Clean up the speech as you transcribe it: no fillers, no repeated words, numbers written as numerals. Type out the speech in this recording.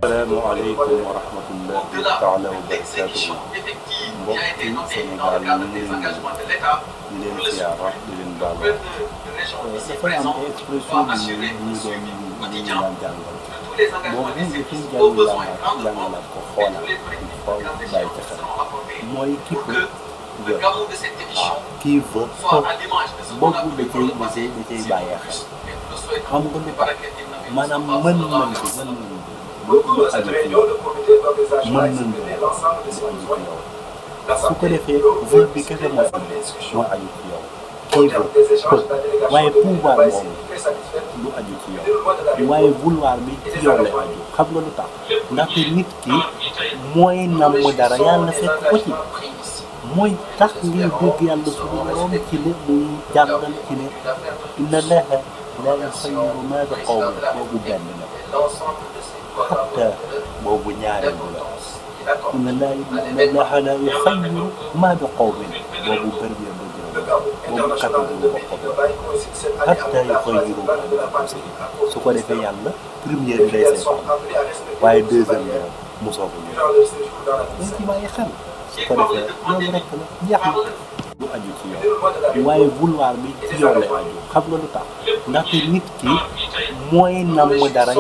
asalaamaaleykum wa rahmatullahi taala wa barakaatuhu mbokki Sénégal ñu ngi leen siyaara di leen baal dafay am ay expression bi ñu daan jàngal boobu dafay jàngalaat ko xoolaat xool bàyyi ci xel mooy qui peut veut waaw qui veut boobu da cay bàyyee xel xam nga lu tax maanaam mën-mën bi lu aju ci yow mën-mën bi lu aju ci yow su ko defee vœu bi kese moo aju ci yow kii veut waaye pouvoir boobu lu aju ci yow waaye vouloir bi ci yow lay aju xam nga lu tax ndaxte nit ki mooy namm dara yàlla fekk ko ci mooy tax ngay dégg yàlla suñu borom ci ne muy jàngal ci ne inna Allaha laa yughayyiru maa bi qawmin boobu benn la xatta boobu ñaareel bu la inna Allaha laa yughayyiru maa bi qawmin boobu premier bu boobu quatrième bu boppam xatta yughayyiru maa bi anfusihim su ko defee yàlla première bi lay seetaan waaye deuxième bi mu soog a ñëw dañ ci bàyyi xel su ko defee loolu rek la jeex na lu aju ci yow waaye vouloir bi ci yow lay aju xam nga lu tax ndaxte nit ki mooy namm dara